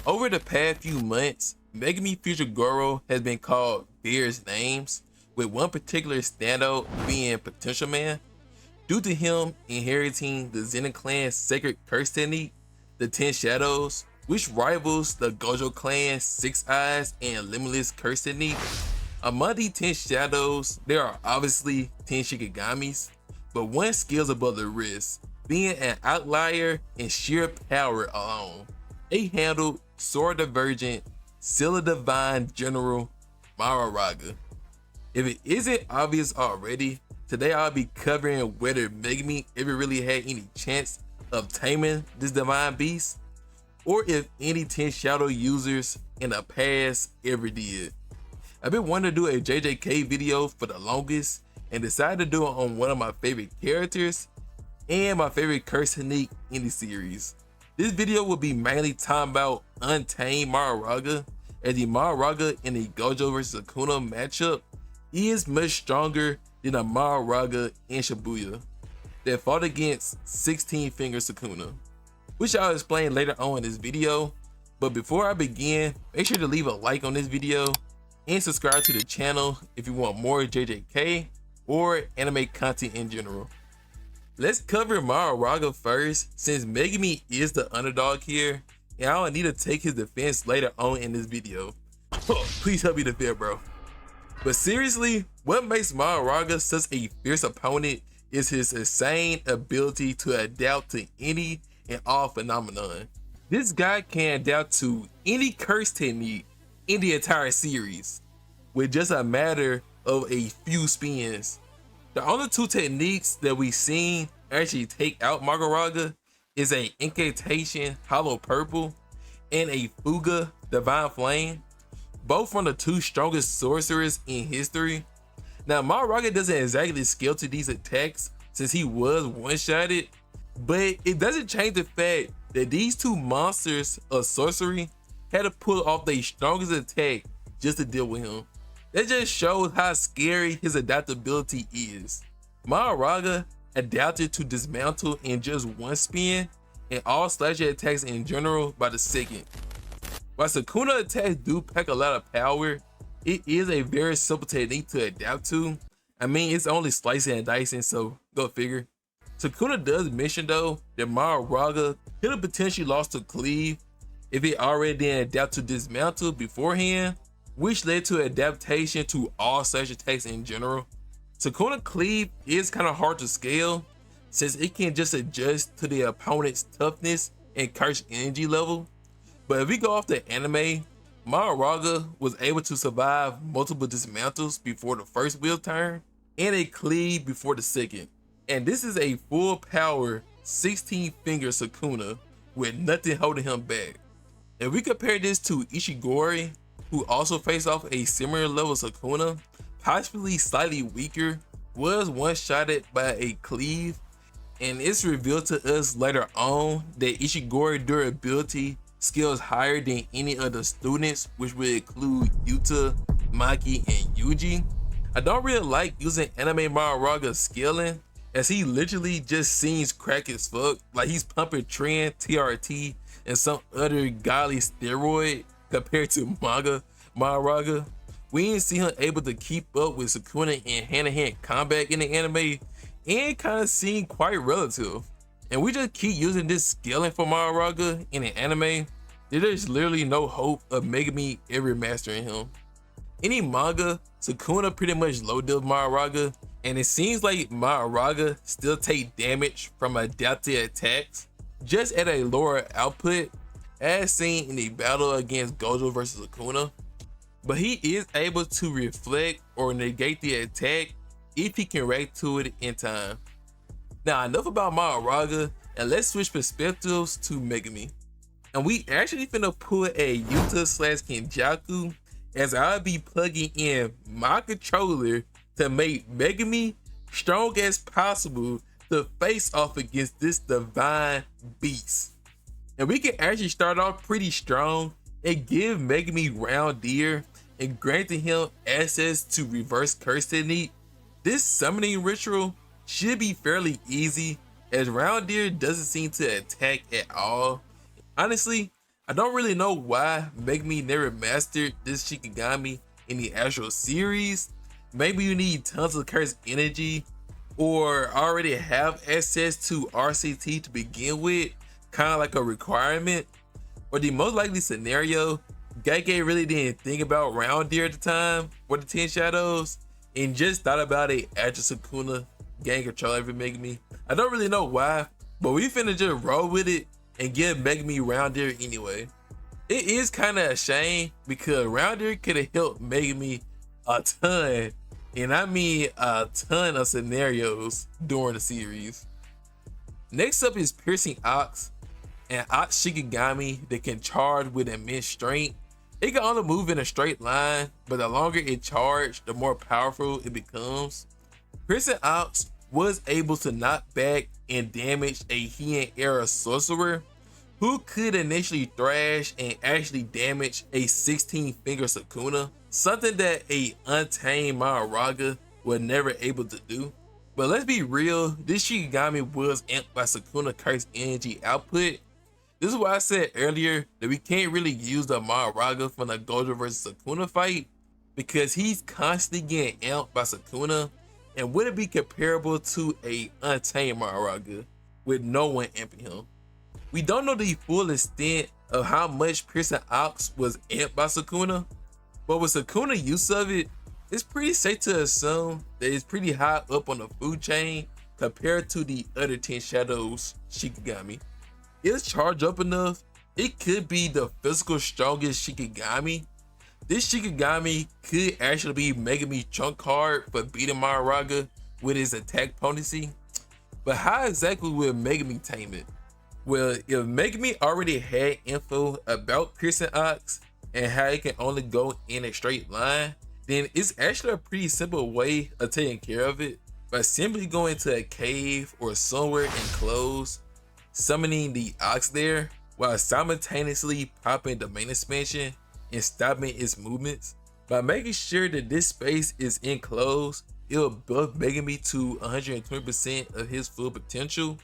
Over the past few months, Megumi Future Goro has been called various names, with one particular standout being Potential Man, due to him inheriting the Zenin clan's sacred curse technique, the 10 Shadows, which rivals the Gojo clan's 6 Eyes and Limitless curse technique. Among the 10 Shadows, there are obviously 10 Shikigamis, but one scales above the rest, being an outlier in sheer power alone. They handled Sword Divergent, Seal of Divine General, Mahoraga. If it isn't obvious already, today I'll be covering whether Megumi ever really had any chance of taming this divine beast, or if any 10 Shadow users in the past ever did. I've been wanting to do a JJK video for the longest and decided to do it on one of my favorite characters and my favorite curse technique in the series. This video will be mainly talking about Untamed Mahoraga, as the Mahoraga in the Gojo vs Sukuna matchup is much stronger than the Mahoraga in Shibuya that fought against 16-finger Sukuna, which I'll explain later on in this video. But before I begin, make sure to leave a like on this video and subscribe to the channel if you want more JJK or anime content in general. Let's cover Mahoraga first, since Megumi is the underdog here, and I don't need to take his defense later on in this video. Please help me defend, bro. But seriously, what makes Mahoraga such a fierce opponent is his insane ability to adapt to any and all phenomenon. This guy can adapt to any curse technique in the entire series with just a matter of a few spins. The only two techniques that we've seen actually take out Mahoraga is a Incantation Hollow Purple and a Fuga Divine Flame, both from the two strongest sorcerers in history. Now, Mahoraga doesn't exactly scale to these attacks since he was one-shotted, but it doesn't change the fact that these two monsters of sorcery had to pull off their strongest attack just to deal with him. That just shows how scary his adaptability is. Mahoraga adapted to dismantle in just one spin, and all slasher attacks in general by the second. While Sukuna attacks do pack a lot of power, it is a very simple technique to adapt to. I mean, it's only slicing and dicing, so go figure. Sukuna does mention though that Mahoraga could have potentially lost to Cleave if it already didn't adapt to dismantle beforehand, which led to adaptation to all slash attacks in general. Sukuna Cleave is kind of hard to scale since it can just adjust to the opponent's toughness and curse energy level. But if we go off the anime, Mahoraga was able to survive multiple dismantles before the first wheel turn and a cleave before the second. And this is a full power 16-finger Sukuna with nothing holding him back. If we compare this to Ishigori, who also faced off a similar level Sukuna, possibly slightly weaker, was one-shotted by a cleave, and it's revealed to us later on that Ishigori durability scales higher than any of the students, which would include Yuta, Maki, and Yuji. I don't really like using anime Mahoraga scaling, as he literally just seems crack as fuck, like he's pumping Trend, TRT, and some other godly steroid compared to manga Mahoraga. We didn't see him able to keep up with Sukuna in hand-to-hand combat in the anime, and kind of seem quite relative. And we just keep using this scaling for Mahoraga in the anime. There's literally no hope of Megumi ever mastering him. In the manga, Sukuna pretty much low-dip Mahoraga, and it seems like Mahoraga still take damage from adapted attacks, just at a lower output, as seen in the battle against Gojo vs Sukuna. But he is able to reflect or negate the attack if he can react to it in time. Now, enough about Mahoraga, and let's switch perspectives to Megumi. And we actually finna pull a Yuta / Kenjaku, as I'll be plugging in my controller to make Megumi strong as possible to face off against this divine beast. And we can actually start off pretty strong and give Megumi round deer and granting him access to reverse curse technique. This summoning ritual should be fairly easy, as round deer doesn't seem to attack at all. Honestly, I don't really know why Megumi never mastered this Shikigami in the actual series. Maybe you need tons of curse energy or already have access to RCT to begin with, kind of like a requirement. Or the most likely scenario, Gege really didn't think about Round Deer at the time for the 10 Shadows and just thought about it after Sukuna gained control over Megumi. I don't really know why, but we finna just roll with it and give Megumi Round Deer anyway. It is kind of a shame because Round Deer could have helped Megumi a ton, and I mean a ton of scenarios during the series. Next up is Piercing Ox, an Ox Shikigami that can charge with immense strength. It can only move in a straight line, but the longer it charges, the more powerful it becomes. Piercing Ox was able to knock back and damage a Heian era sorcerer who could initially thrash and actually damage a 16-finger Sukuna, something that a untamed Mahoraga was never able to do. But let's be real, this Shikigami was amped by Sukuna curse energy output. This is why I said earlier that we can't really use the Mahoraga from the Gojo vs Sukuna fight, because he's constantly getting amped by Sukuna, and would it be comparable to a untamed Mahoraga with no one amping him? We don't know the full extent of how much Piercing Ox was amped by Sukuna, but with Sukuna use of it, it's pretty safe to assume that it's pretty high up on the food chain compared to the other 10 Shadows Shikigami. If it's charged up enough, it could be the physical strongest Shikigami. This Shikigami could actually be Megumi trump card for beating Mahoraga with his attack potency. But how exactly will Megumi tame it? Well, if Megumi already had info about Piercing Ox and how it can only go in a straight line, then it's actually a pretty simple way of taking care of it by simply going to a cave or somewhere enclosed, summoning the Ox there while simultaneously popping the main expansion and stopping its movements. By making sure that this space is enclosed, it'll buff Megumi to 120% of his full potential,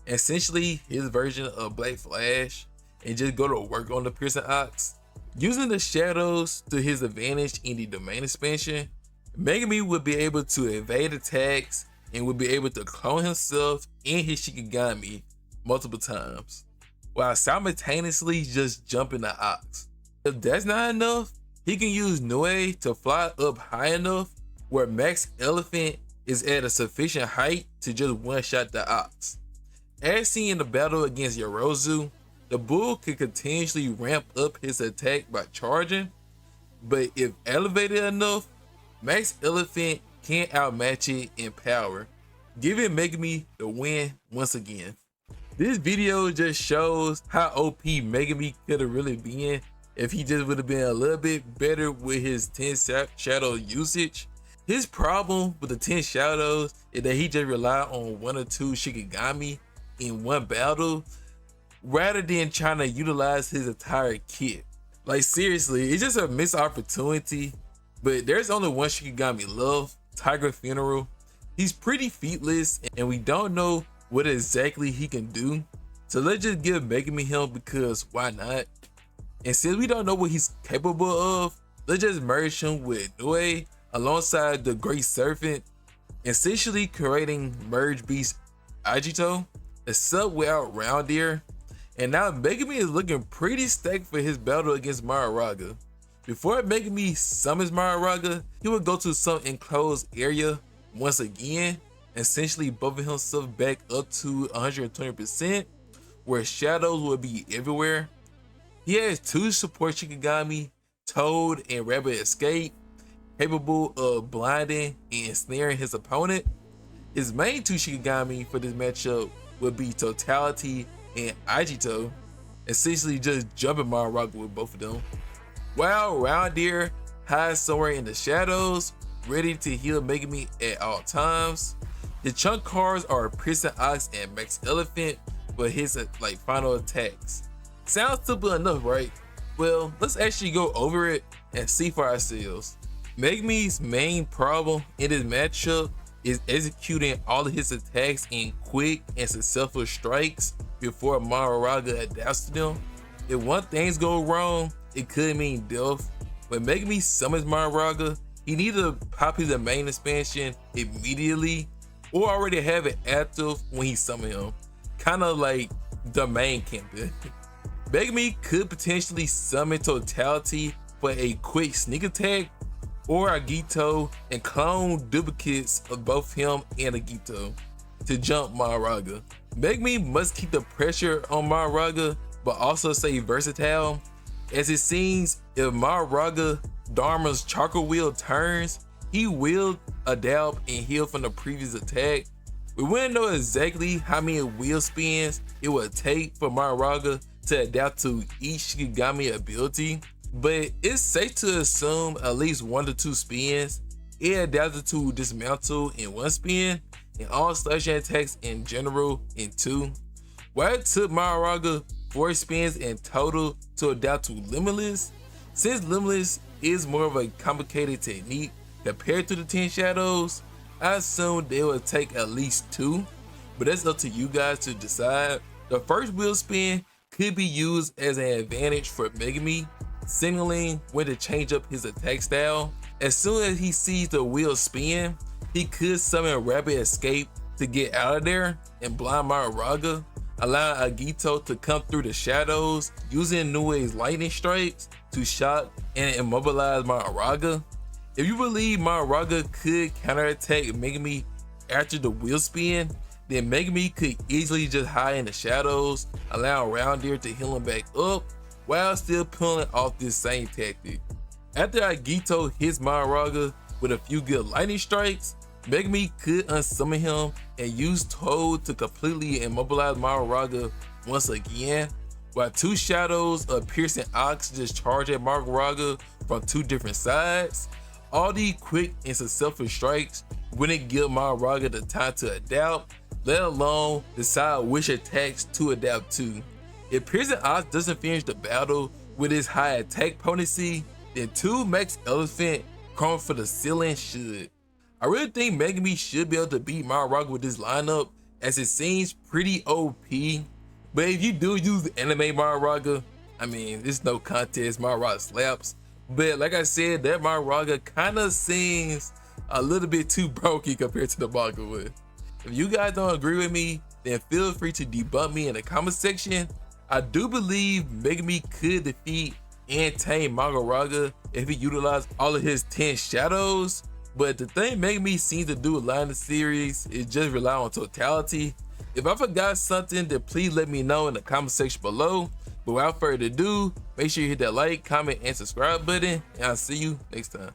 essentially his version of Black Flash, and just go to work on the Piercing Ox. Using the shadows to his advantage in the domain expansion, Megumi would be able to evade attacks and would be able to clone himself and his Shikigami multiple times, while simultaneously just jumping the Ox. If that's not enough, he can use Noe to fly up high enough where Max Elephant is at a sufficient height to just one-shot the Ox. As seen in the battle against Yorozu, the bull could continuously ramp up his attack by charging, but if elevated enough, Max Elephant can't outmatch it in power, giving Megumi the win once again. This video just shows how OP Megumi could have really been if he just would have been a little bit better with his 10 shadow usage. His problem with the 10 shadows is that he just relied on 1 or 2 Shikigami in one battle rather than trying to utilize his entire kit. Like seriously, it's just a missed opportunity. But there's only one Shikigami left, Tiger Funeral. He's pretty featless and we don't know what exactly he can do. So let's just give Megumi him because why not? And since we don't know what he's capable of, let's just merge him with Noe alongside the Great Serpent, essentially creating Merge Beast Agito, except without Round Deer. And now Megumi is looking pretty stacked for his battle against Mahoraga. Before Megumi summons Mahoraga, he will go to some enclosed area once again, essentially buffing himself back up to 120%, where shadows will be everywhere. He has 2 support Shikigami, Toad and Rabbit Escape, capable of blinding and ensnaring his opponent. His main 2 Shikigami for this matchup would be Totality and Agito, essentially just jumping Mahoraga with both of them. While Round Deer hides somewhere in the shadows, ready to heal Megumi at all times. The chunk cards are Piercing Ox and Max Elephant for his final attacks. Sounds simple enough, right? Well, let's actually go over it and see for ourselves. Megumi's main problem in this matchup is executing all of his attacks in quick and successful strikes before Mahoraga adapts to them. If one things go wrong, it could mean death. When Megumi summons Mahoraga, he needs to pop his main expansion immediately or already have it active when he summons him. Kinda like the main campaign. Megumi could potentially summon Totality for a quick sneak attack, or Agito and clone duplicates of both him and Agito to jump Mahoraga. Megumi must keep the pressure on Mahoraga, but also stay versatile, as it seems if Mahoraga Dharma's charcoal wheel turns, he will adapt and heal from the previous attack. We wouldn't know exactly how many wheel spins it would take for Mahoraga to adapt to each Shikigami ability, but it's safe to assume at least 1 to 2 spins. It adapted to dismantle in 1 spin, and all slashing attacks in general in 2. While it took Mahoraga 4 spins in total to adapt to Limitless, since Limitless is more of a complicated technique compared to the 10 Shadows, I assume they will take at least 2, but that's up to you guys to decide. The first wheel spin could be used as an advantage for Megumi, signaling when to change up his attack style. As soon as he sees the wheel spin, he could summon Rapid Escape to get out of there and blind Mahoraga, allowing Agito to come through the shadows using Nue's lightning strikes to shock and immobilize Mahoraga. If you believe Mahoraga could counterattack Megumi after the wheel spin, then Megumi could easily just hide in the shadows, allowing Roundier to heal him back up while still pulling off this same tactic. After Agito hits Mahoraga with a few good lightning strikes, Megumi could unsummon him and use Toad to completely immobilize Mahoraga once again, while 2 shadows of piercing ox just charge at Mahoraga from 2 different sides. All these quick and successful strikes wouldn't give Mahoraga the time to adapt, let alone decide which attacks to adapt to. If Piercing Ox doesn't finish the battle with his high attack potency, then 2 Max Elephant Chrome for the ceiling should. I really think Megumi should be able to beat Mahoraga with this lineup, as it seems pretty OP. But if you do use anime Mahoraga, I mean, it's no contest, Mahoraga slaps. But like I said, that Mahoraga kind of seems a little bit too brokey compared to the manga one. If you guys don't agree with me, then feel free to debunk me in the comment section. I do believe Megumi could defeat and tame Mahoraga if he utilized all of his 10 shadows, but the thing Megumi seems to do a lot in the series is just rely on Totality. If I forgot something, then please let me know in the comment section below. But without further ado, make sure you hit that like, comment, and subscribe button, and I'll see you next time.